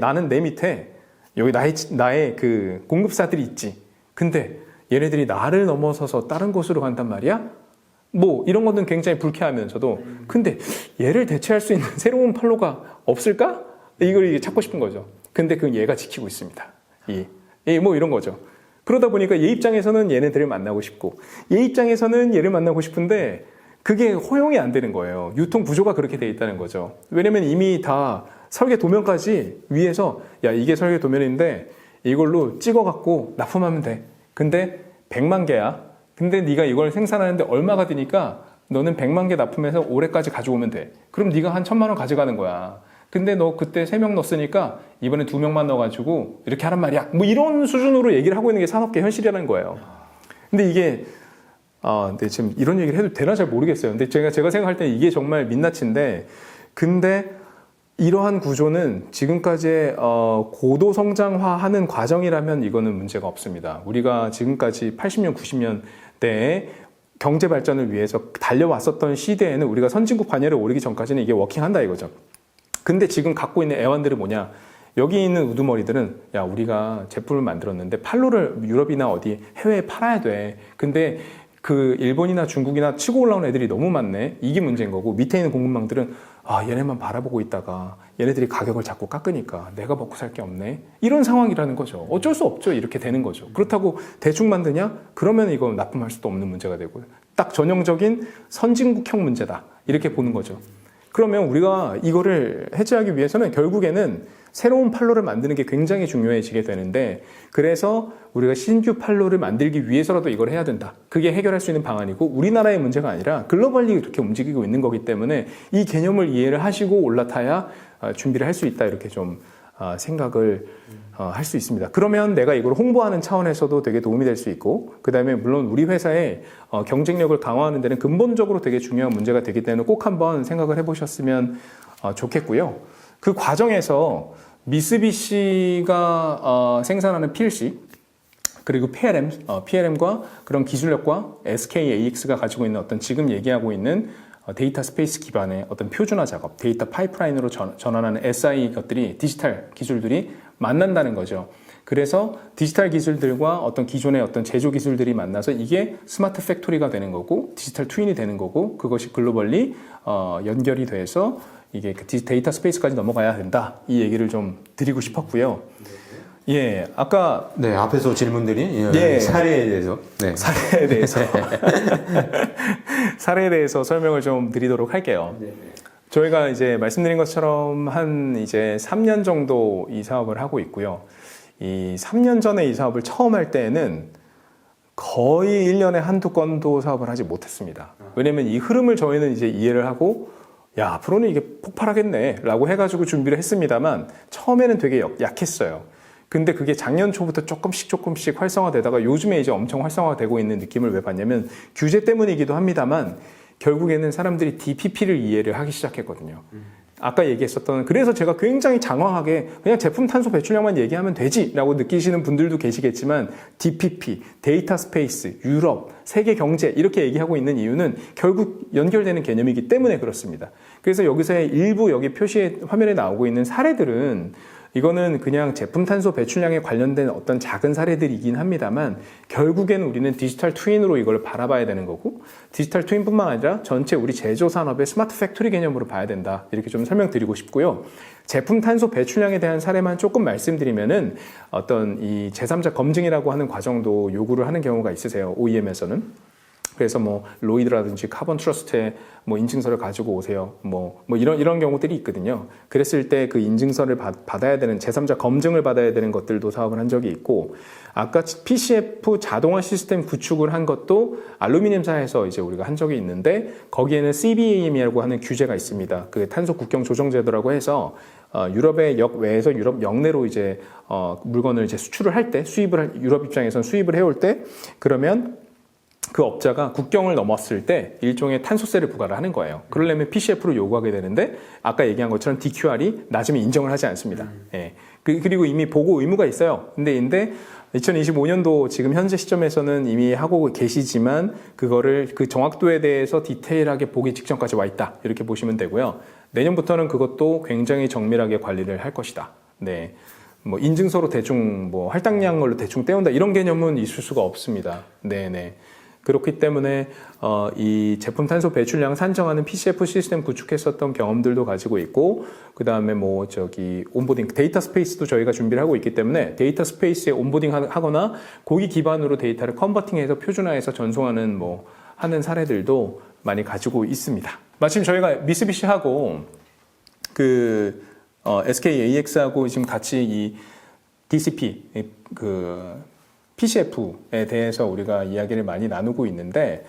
[SPEAKER 2] 나는 내 밑에 여기 나의 그 공급사들이 있지. 근데 얘네들이 나를 넘어서서 다른 곳으로 간단 말이야? 뭐 이런 것은 굉장히 불쾌하면서도, 근데 얘를 대체할 수 있는 새로운 판로가 없을까? 이걸 찾고 싶은 거죠. 근데 그 얘가 지키고 있습니다. 뭐 이런 거죠. 그러다 보니까 얘 입장에서는 얘네들을 만나고 싶고, 얘 입장에서는 얘를 만나고 싶은데 그게 허용이 안 되는 거예요. 유통 구조가 그렇게 돼 있다는 거죠. 왜냐면 이미 다 설계 도면까지 위에서 야, 이게 설계 도면인데 이걸로 찍어갖고 납품하면 돼. 근데 100만 개야. 근데 네가 이걸 생산하는데 얼마가 드니까 너는 100만 개 납품해서 올해까지 가져오면 돼. 그럼 네가 한 1,000만 원 가져가는 거야. 근데 너 그때 3명 넣었으니까 이번에 2명만 넣어가지고 이렇게 하란 말이야. 뭐 이런 수준으로 얘기를 하고 있는 게 산업계 현실이라는 거예요. 근데 이게 근데 지금 이런 얘기를 해도 되나 잘 모르겠어요. 근데 제가 생각할 때 이게 정말 민낯인데, 근데 이러한 구조는 지금까지의 고도 성장화하는 과정이라면 이거는 문제가 없습니다. 우리가 지금까지 80년, 90년대에 경제 발전을 위해서 달려왔었던 시대에는 우리가 선진국 반열에 오르기 전까지는 이게 워킹한다 이거죠. 근데 지금 갖고 있는 애완들은 뭐냐? 여기 있는 우두머리들은 야, 우리가 제품을 만들었는데 판로를 유럽이나 어디 해외에 팔아야 돼. 근데 그 일본이나 중국이나 치고 올라온 애들이 너무 많네. 이게 문제인 거고, 밑에 있는 공급망들은 얘네만 바라보고 있다가 얘네들이 가격을 자꾸 깎으니까 내가 먹고 살 게 없네. 이런 상황이라는 거죠. 어쩔 수 없죠. 이렇게 되는 거죠. 그렇다고 대충 만드냐? 그러면 이거 납품할 수도 없는 문제가 되고요. 딱 전형적인 선진국형 문제다. 이렇게 보는 거죠. 그러면 우리가 이거를 해제하기 위해서는 결국에는 새로운 판로를 만드는 게 굉장히 중요해지게 되는데, 그래서 우리가 신규 판로를 만들기 위해서라도 이걸 해야 된다. 그게 해결할 수 있는 방안이고, 우리나라의 문제가 아니라 글로벌리 이렇게 움직이고 있는 거기 때문에 이 개념을 이해를 하시고 올라타야 준비를 할 수 있다. 이렇게 좀 생각을 할 수 있습니다. 그러면 내가 이걸 홍보하는 차원에서도 되게 도움이 될 수 있고, 그 다음에 물론 우리 회사의 경쟁력을 강화하는 데는 근본적으로 되게 중요한 문제가 되기 때문에 꼭 한번 생각을 해보셨으면 좋겠고요. 그 과정에서 미쓰비시가 생산하는 PLC, 그리고 PLM과 그런 기술력과 SKAX가 가지고 있는 어떤 지금 얘기하고 있는 데이터 스페이스 기반의 어떤 표준화 작업, 데이터 파이프라인으로 전환하는 SI 것들이, 디지털 기술들이 만난다는 거죠. 그래서 디지털 기술들과 어떤 기존의 어떤 제조 기술들이 만나서 이게 스마트 팩토리가 되는 거고, 디지털 트윈이 되는 거고, 그것이 글로벌리 연결이 돼서 이게 데이터 스페이스까지 넘어가야 된다. 이 얘기를 좀 드리고 싶었고요. 예, 아까
[SPEAKER 1] 네, 앞에서 질문들이
[SPEAKER 2] 예,
[SPEAKER 1] 사례에 대해서
[SPEAKER 2] 사례에 대해서 설명을 좀 드리도록 할게요. 저희가 이제 말씀드린 것처럼 한 이제 3년 정도 이 사업을 하고 있고요. 이 3년 전에 이 사업을 처음 할 때는 거의 1년에 한두 건도 사업을 하지 못했습니다. 왜냐면 이 흐름을 저희는 이제 이해를 하고, 야, 앞으로는 이게 폭발하겠네 라고 해가지고 준비를 했습니다만 처음에는 되게 약했어요. 근데 그게 작년 초부터 조금씩 활성화되다가 요즘에 이제 엄청 활성화되고 있는 느낌을 왜 받냐면, 규제 때문이기도 합니다만 결국에는 사람들이 DPP를 이해를 하기 시작했거든요. 아까 얘기했었던, 그래서 제가 굉장히 장황하게 그냥 제품 탄소 배출량만 얘기하면 되지라고 느끼시는 분들도 계시겠지만 DPP, 데이터 스페이스, 유럽, 세계 경제 이렇게 얘기하고 있는 이유는 결국 연결되는 개념이기 때문에 그렇습니다. 그래서 여기서의 일부 여기 화면에 나오고 있는 사례들은 이거는 그냥 제품 탄소 배출량에 관련된 어떤 작은 사례들이긴 합니다만 결국에는 우리는 디지털 트윈으로 이걸 바라봐야 되는 거고 디지털 트윈뿐만 아니라 전체 우리 제조 산업의 스마트 팩토리 개념으로 봐야 된다. 이렇게 좀 설명드리고 싶고요. 제품 탄소 배출량에 대한 사례만 조금 말씀드리면은 어떤 이 제3자 검증이라고 하는 과정도 요구를 하는 경우가 있으세요. OEM에서는. 그래서 뭐 로이드라든지 카본 트러스트에 뭐 인증서를 가지고 오세요. 뭐 이런 경우들이 있거든요. 그랬을 때 그 인증서를 받아야 되는 제3자 검증을 받아야 되는 것들도 사업을 한 적이 있고 아까 PCF 자동화 시스템 구축을 한 것도 알루미늄사에서 이제 우리가 한 적이 있는데 거기에는 CBAM이라고 하는 규제가 있습니다. 그 탄소 국경 조정 제도라고 해서 유럽의 역외에서 유럽 역내로 이제 물건을 이제 수출을 할 때 유럽 입장에서는 수입을 해올 때 그러면 그 업자가 국경을 넘었을 때 일종의 탄소세를 부과를 하는 거예요. 그러려면 PCF로 요구하게 되는데 아까 얘기한 것처럼 DQR이 낮으면 인정을 하지 않습니다. 예. 그리고 이미 보고 의무가 있어요. 근데 2025년도 지금 현재 시점에서는 이미 하고 계시지만 그거를 그 정확도에 대해서 디테일하게 보기 직전까지 와 있다. 이렇게 보시면 되고요. 내년부터는 그것도 굉장히 정밀하게 관리를 할 것이다. 네. 뭐 인증서로 대충 뭐 할당량으로 대충 떼운다 이런 개념은 있을 수가 없습니다. 네네. 그렇기 때문에 이 제품 탄소 배출량 산정하는 PCF 시스템 구축했었던 경험들도 가지고 있고 그 다음에 뭐 저기 온보딩 데이터 스페이스도 저희가 준비를 하고 있기 때문에 데이터 스페이스에 온보딩 하거나 거기 기반으로 데이터를 컨버팅해서 표준화해서 전송하는 뭐 하는 사례들도 많이 가지고 있습니다. 마침 저희가 미쓰비시하고 그 SKAX하고 지금 같이 이 DCP PCF에 대해서 우리가 이야기를 많이 나누고 있는데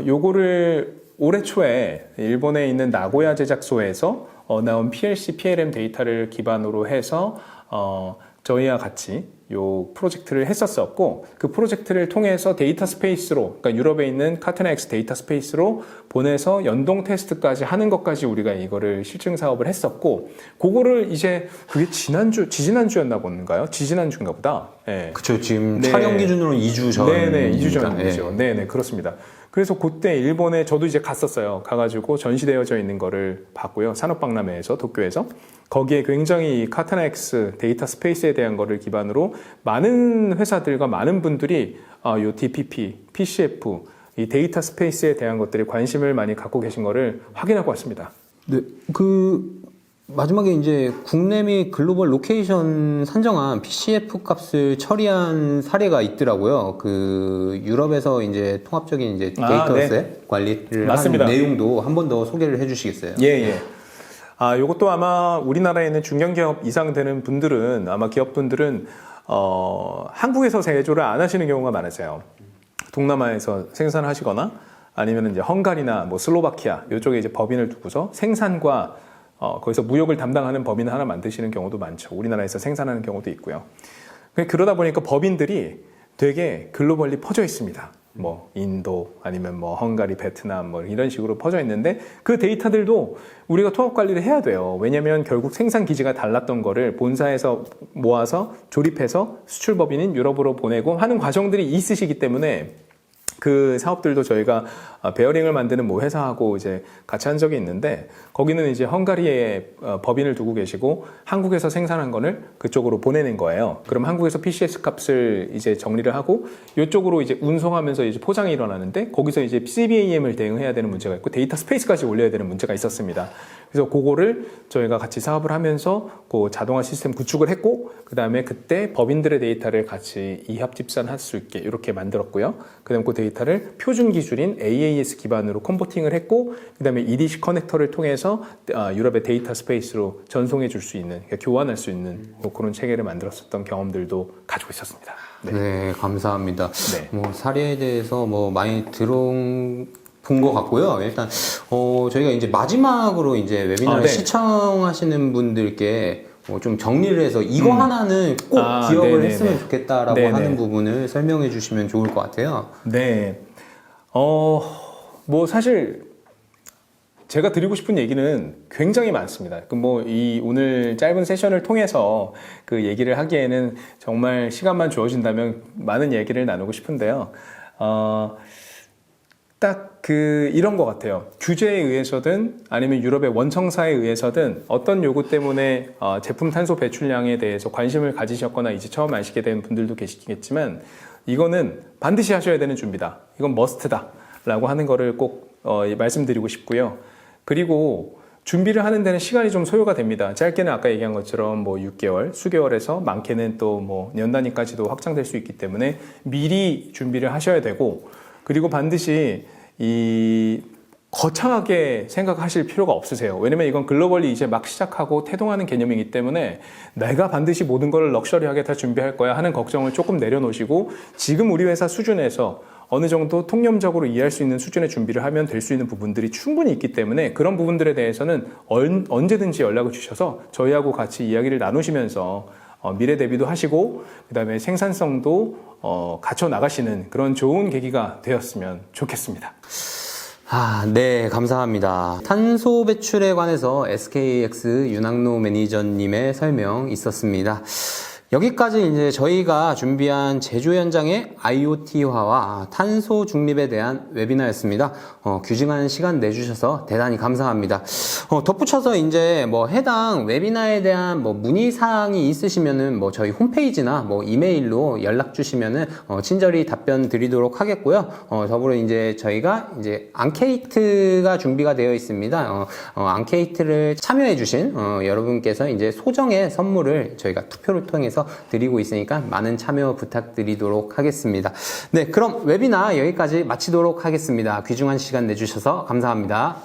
[SPEAKER 2] 요거를 올해 초에 일본에 있는 나고야 제작소에서 나온 PLC, PLM 데이터를 기반으로 해서 저희와 같이 요 프로젝트를 했었었고 그 프로젝트를 통해서 데이터 스페이스로 그러니까 유럽에 있는 카트나엑스 데이터 스페이스로 보내서 연동 테스트까지 하는 것까지 우리가 이거를 실증 사업을 했었고 그거를 이제 그게 지지난주였나 본가요? 지지난주인가 보다. 네.
[SPEAKER 1] 그쵸. 지금
[SPEAKER 2] 네.
[SPEAKER 1] 촬영 기준으로는 2주 전.
[SPEAKER 2] 네네, 2주 전이죠.
[SPEAKER 1] 네.
[SPEAKER 2] 네네, 그렇습니다. 그래서 그때 일본에 저도 이제 갔었어요. 가가지고 전시되어져 있는 거를 봤고요. 산업박람회에서, 도쿄에서. 거기에 굉장히 카타나엑스 데이터 스페이스에 대한 거를 기반으로 많은 회사들과 많은 분들이 요 DPP, PCF, 이 데이터 스페이스에 대한 것들에 관심을 많이 갖고 계신 거를 확인하고 왔습니다.
[SPEAKER 1] 네. 마지막에 이제 국내 및 글로벌 로케이션 산정한 PCF 값을 처리한 사례가 있더라고요. 유럽에서 이제 통합적인 이제 데이터셋
[SPEAKER 2] 네.
[SPEAKER 1] 관리를
[SPEAKER 2] 맞습니다.
[SPEAKER 1] 하는 내용도 한 번 더 소개를 해주시겠어요?
[SPEAKER 2] 예. 요것도 아마 우리나라에 있는 중견기업 이상 되는 분들은 아마 기업분들은 한국에서 제조를 안 하시는 경우가 많으세요. 동남아에서 생산하시거나 아니면 이제 헝가리나 뭐 슬로바키아 이쪽에 이제 법인을 두고서 생산과 거기서 무역을 담당하는 법인을 하나 만드시는 경우도 많죠. 우리나라에서 생산하는 경우도 있고요. 그러다 보니까 법인들이 되게 글로벌리 퍼져 있습니다. 뭐 인도 아니면 뭐 헝가리, 베트남 뭐 이런 식으로 퍼져 있는데 그 데이터들도 우리가 통합 관리를 해야 돼요. 왜냐하면 결국 생산 기지가 달랐던 거를 본사에서 모아서 조립해서 수출 법인인 유럽으로 보내고 하는 과정들이 있으시기 때문에 그 사업들도 저희가 베어링을 만드는 뭐 회사하고 이제 같이 한 적이 있는데 거기는 이제 헝가리에 법인을 두고 계시고 한국에서 생산한 거를 그쪽으로 보내는 거예요. 그럼 한국에서 PCS 값을 이제 정리를 하고 이쪽으로 이제 운송하면서 이제 포장이 일어나는데 거기서 이제 CBAM을 대응해야 되는 문제가 있고 데이터 스페이스까지 올려야 되는 문제가 있었습니다. 그래서 그거를 저희가 같이 사업을 하면서 그 자동화 시스템 구축을 했고 그 다음에 그때 법인들의 데이터를 같이 이합 집산할 수 있게 이렇게 만들었고요. 그 다음에 그 데이터를 표준 기술인 AAS 기반으로 컨버팅을 했고 그 다음에 EDC 커넥터를 통해서 유럽의 데이터 스페이스로 전송해 줄 수 있는 그러니까 교환할 수 있는 뭐 그런 체계를 만들었었던 경험들도 가지고 있었습니다.
[SPEAKER 1] 네, 감사합니다.
[SPEAKER 2] 네.
[SPEAKER 1] 뭐 사례에 대해서 뭐 많이 본 것 같고요. 일단 저희가 이제 마지막으로 이제 웨비나를
[SPEAKER 2] 네.
[SPEAKER 1] 시청하시는 분들께 좀 정리를 해서 이거 하나는 꼭 기억을
[SPEAKER 2] 네네네.
[SPEAKER 1] 했으면 좋겠다라고
[SPEAKER 2] 네네.
[SPEAKER 1] 하는 부분을 설명해 주시면 좋을 것 같아요.
[SPEAKER 2] 네. 뭐 사실 제가 드리고 싶은 얘기는 굉장히 많습니다. 이 오늘 짧은 세션을 통해서 그 얘기를 하기에는 정말 시간만 주어진다면 많은 얘기를 나누고 싶은데요. 딱 이런 것 같아요. 규제에 의해서든 아니면 유럽의 원청사에 의해서든 어떤 요구 때문에 제품 탄소 배출량에 대해서 관심을 가지셨거나 이제 처음 아시게 된 분들도 계시겠지만 이거는 반드시 하셔야 되는 준비다. 이건 머스트다. 라고 하는 거를 꼭 말씀드리고 싶고요. 그리고 준비를 하는 데는 시간이 좀 소요가 됩니다. 짧게는 아까 얘기한 것처럼 6개월, 수개월에서 많게는 또 년 단위까지도 확장될 수 있기 때문에 미리 준비를 하셔야 되고, 그리고 반드시 거창하게 생각하실 필요가 없으세요. 왜냐면 이건 글로벌리 이제 막 시작하고 태동하는 개념이기 때문에 내가 반드시 모든 걸 럭셔리하게 다 준비할 거야 하는 걱정을 조금 내려놓으시고, 지금 우리 회사 수준에서 어느 정도 통념적으로 이해할 수 있는 수준의 준비를 하면 될 수 있는 부분들이 충분히 있기 때문에 그런 부분들에 대해서는 언제든지 연락을 주셔서 저희하고 같이 이야기를 나누시면서 미래 대비도 하시고 그다음에 생산성도 갖춰 나가시는 그런 좋은 계기가 되었으면 좋겠습니다.
[SPEAKER 1] 네, 감사합니다. 탄소 배출에 관해서 SKX 윤학로 매니저님의 설명 있었습니다. 여기까지 이제 저희가 준비한 제조 현장의 IoT화와 탄소 중립에 대한 웨비나였습니다. 귀중한 시간 내주셔서 대단히 감사합니다. 덧붙여서 이제 해당 웨비나에 대한 문의사항이 있으시면은 저희 홈페이지나 이메일로 연락 주시면은 친절히 답변 드리도록 하겠고요. 더불어 이제 저희가 이제 앙케이트가 준비가 되어 있습니다. 앙케이트를 참여해 주신 여러분께서 이제 소정의 선물을 저희가 투표를 통해서 드리고 있으니까 많은 참여 부탁드리도록 하겠습니다. 네, 그럼 웨비나 여기까지 마치도록 하겠습니다. 귀중한 시간 내주셔서 감사합니다.